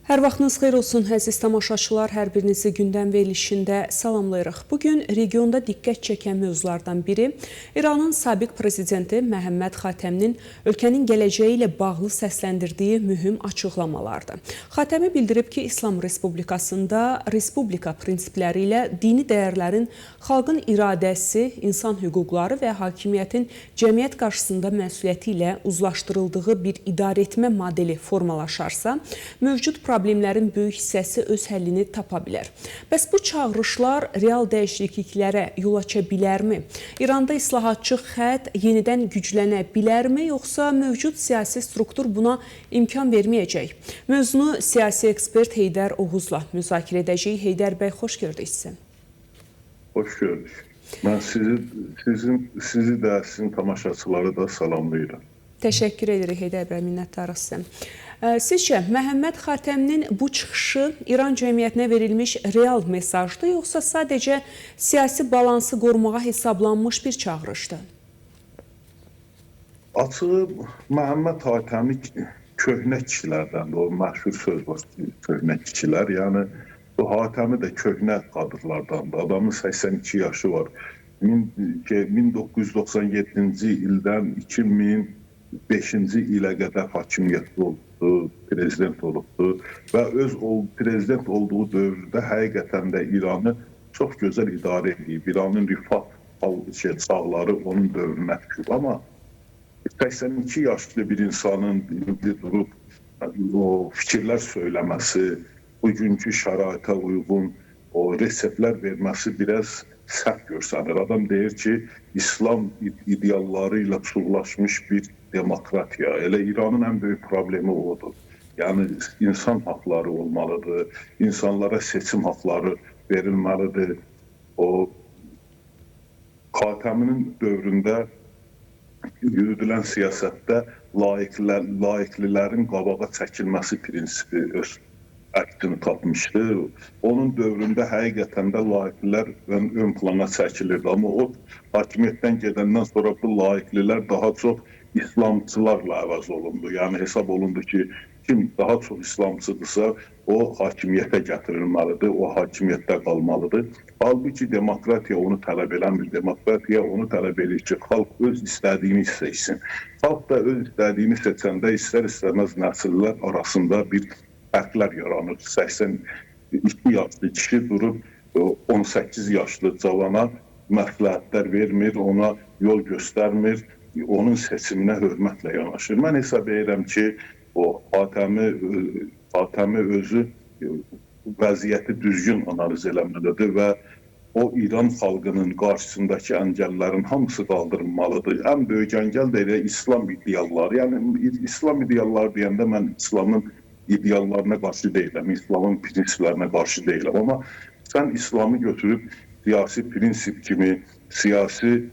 Hər vaxtınız xeyir olsun, əziz tamaşaçılar. Hər birinizi gündəm verilişində salamlayırıq. Bugün regionda diqqət çəkən mövzulardan biri İranın sabiq prezidenti Məhəmməd Xatəminin ölkənin gələcəyi ilə bağlı səsləndirdiyi mühüm açıqlamalardır. Xatəmi bildirib ki, İslam Respublikasında respublika prinsipləri ilə dini dəyərlərin xalqın iradəsi, insan hüquqları və hakimiyyətin cəmiyyət qarşısında məsuliyyəti ilə uzlaşdırıldığı bir idarəetmə modeli formalaşarsa, mövcud problemlərin böyük hissəsi öz həllini tapa bilər. Bəs bu çağırışlar real dəyişikliklərə yol aça bilərmi? İranda islahatçı xətt yenidən güclənə bilərmi, yoxsa mövcud siyasi struktur buna imkan verməyəcək? Mövzunu siyasi ekspert Heydər Oğuzla müzakirə edəcəyik. Heydər bəy, xoş gördük sizi. Hoş gördük. Ben sizi de sizin tamaşaçıları da salamlayıram. Təşəkkür edirik Heydər bəy, minnətdarıq sizə. Sizcə, Məhəmməd Xatəminin bu çıxışı İran cəmiyyətinə verilmiş real mesajdır, yoxsa sadəcə siyasi balansı qorumağa hesablanmış bir çağırışdır? Açığı Məhəmməd Xatəmi köhnə kişilərdən, o məşhur söz var, köhnə kişilər. Yəni, bu Xatəmi də köhnə kadrlardandır. Adamın 82 yaşı var. 1997-ci ildən 2005-ci ilə qədər hakimiyyətli oldu, prezident olubdu və öz prezident olduğu dövrdə həqiqətən də İranı çox gözəl idarə edib. İranın rifah çağları onun dövrünə düşüb. Amma 82 yaşlı bir insanın durub o fikirlər söyləməsi, bugünkü şəraitə uyğun o reseptlər verməsi biraz sərt görsənir. Adam deyir ki, İslam idealları ilə çuğlaşmış bir demokratiya. Elə İranın ən böyük problemi odur. Yəni, insan haqları olmalıdır, insanlara seçim haqları verilməlidir. O, Xatəminin dövründə yürüdülən siyasətdə layiqlilərin qabağa çəkilməsi prinsipi öz əksini tapmışdı. Onun dövründə həqiqətən də layiqlilər ön plana çəkilirdi. Amma o hakimiyyətdən gedəndən sonra bu layiqlilər daha çox İslamçılarla əvəz olundu. Yəni hesab olundu ki, kim daha çox İslamçıdırsa, o hakimiyyətə gətirilməlidir, o hakimiyyətdə qalmalıdır. Halbuki demokratiya onu tələb eləmir. Demokratiya onu tələb edir ki, xalq öz istədiyini seçsin. Xalq da öz istədiyini seçəndə istər-istəməz nəsillər arasında bir fərqlər yaranır. 82 yaşlı kişi durub 18 yaşlı cavana məsləhətlər vermir, ona yol göstərmir, onun seçiminə hörmətlə yanaşır. Mən hesab edirəm ki, o Xatəmi özü vəziyyəti düzgün analiz eləməlidir və o İran xalqının qarşısındakı əngəllərin hamısı qaldırılmalıdır. Ən böyük əngəl də elə İslam idealları. Yəni, İslam idealları deyəndə mən İslamın ideallarına qarşı deyiləm, İslamın prinsiplərinə qarşı deyiləm. Amma sən İslamı götürüb siyasi prinsip kimi, siyasi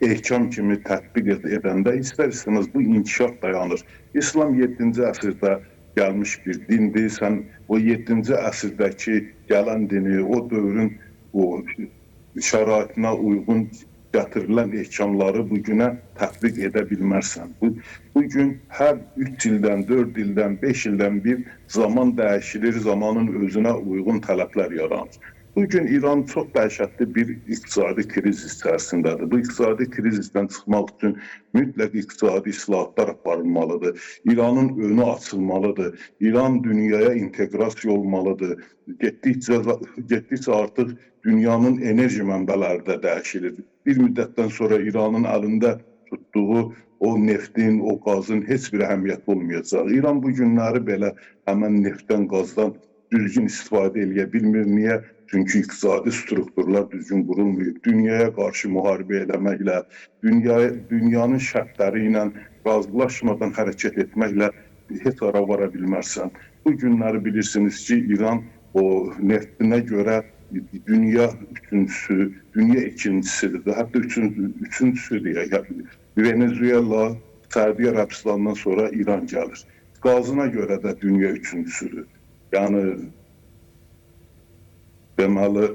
ehkam kimi tətbiq edəndə istər-istəməz bu inkişaf dayanır. İslam 7-ci əsrdə gəlmiş bir dindir. Sən o 7-ci əsrdəki gələn dini, o dövrün o şəraitinə uyğun gətirilən ehkamları bugünə tətbiq edə bilmərsən. Bugün hər 3 ildən, 4 ildən, 5 ildən bir zaman dəyişilir, zamanın özünə uyğun tələblər yaranır. Bugün İran çox dəhşətli bir iqtisadi kriz içərisindədir. Bu iqtisadi krizdən çıxmaq üçün mütləq iqtisadi islahatlar aparılmalıdır. İranın önü açılmalıdır. İran dünyaya inteqrasiya olmalıdır. Getdikcə artıq dünyanın enerji mənbələri də dəyişilir. Bir müddətdən sonra İranın əlində tutduğu o neftin, o qazın heç bir əhəmiyyəti olmayacaq. İran bu günləri belə həmən neftdən, qazdan düzgün istifadə eləyə bilmir. Niyə? Çünki iqtisadi strukturlar düzgün qurulmayıb. Dünyaya qarşı müharibə eləməklə, dünyanın şərtləri ilə razılaşmadan hərəkət etməklə heç ara vara bilmərsən. Bu günləri bilirsiniz ki, İran o neftinə görə dünya üçüncüsü, dünya ikincisidir. Hətta üçüncüsü deyək. Venezuela, Səudiyyə Ərəbistandan sonra İran gəlir. Qazına görə də dünya üçüncüsüdür. Yəni, deməli,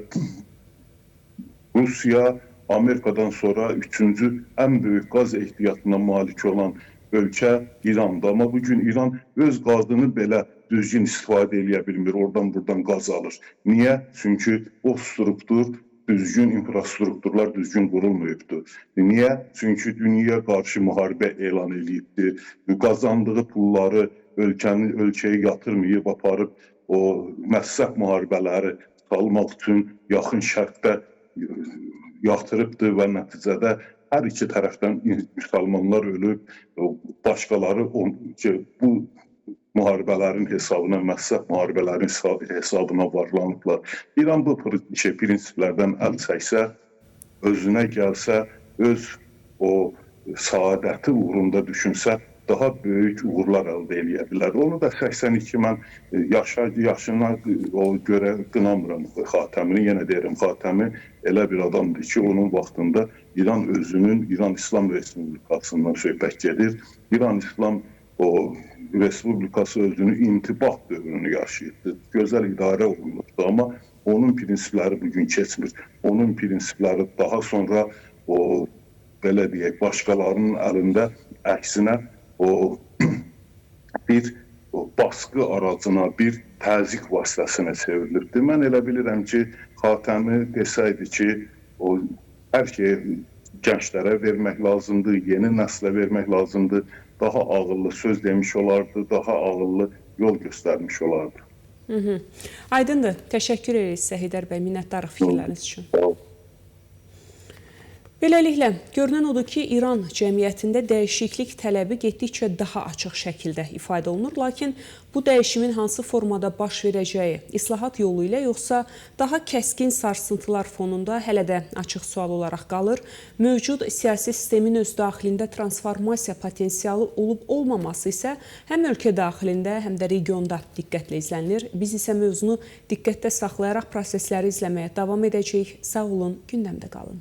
Rusiya Amerikadan sonra üçüncü ən böyük qaz ehtiyatına malik olan ölkə İrandır. Amma bugün İran öz qazını belə düzgün istifadə edə bilmir, oradan-buradan qaz alır. Niyə? Çünki o struktur, düzgün infrastrukturlar düzgün qurulmayıbdır. Niyə? Çünki dünyaya qarşı müharibə elan edibdir. Qazandığı pulları ölkəyə yatırmayıb, aparıb o məsəf müharibələri salmaq üçün yaxın şərqdə yatırıbdır və nəticədə hər iki tərəfdən müsəlmanlar ölüb, başqaları bu müharibələrin hesabına, məsəf müharibələrin hesabına varlanıblar. İran bu prinsiplərdən əl çəksə, özünə gəlsə, öz o saadəti uğrunda düşünsə, daha böyük uğurlar əldə edə bilər. Onu da 82 mən yaşına görə qınamıram Xatəmini. Yenə deyirəm, Xatəmi elə bir adamdır ki, onun vaxtında İran özünün, İran İslam Respublikasından söhbət gedir. İran İslam Respublikası özünü intibah dövrünü yaşayırdı. Gözəl idarə olunurdu, amma onun prinsipləri bugün keçmir. Onun prinsipləri daha sonra belə deyək, başqalarının əlində əksinə bir baskı aracına, bir təzyiq vasitəsinə çevrilibdir. Mən elə bilirəm ki, Xatəmi desəydi ki, hər şeyi gənclərə vermək lazımdır, yeni nəslə vermək lazımdır, daha ağıllı söz demiş olardı, daha ağıllı yol göstərmiş olardı. Aydındır. Təşəkkür edirik sizə Heydər bəy, minnətdarıq fikirləriniz üçün. Beləliklə, görünən odur ki, İran cəmiyyətində dəyişiklik tələbi getdikcə daha açıq şəkildə ifadə olunur. Lakin bu dəyişimin hansı formada baş verəcəyi, islahat yolu ilə yoxsa daha kəskin sarsıntılar fonunda hələ də açıq sual olaraq qalır. Mövcud siyasi sistemin öz daxilində transformasiya potensialı olub-olmaması isə həm ölkə daxilində, həm də regionda diqqətlə izlənilir. Biz isə mövzunu diqqətdə saxlayaraq prosesləri izləməyə davam edəcəyik. Sağ olun, gündəmdə qalın.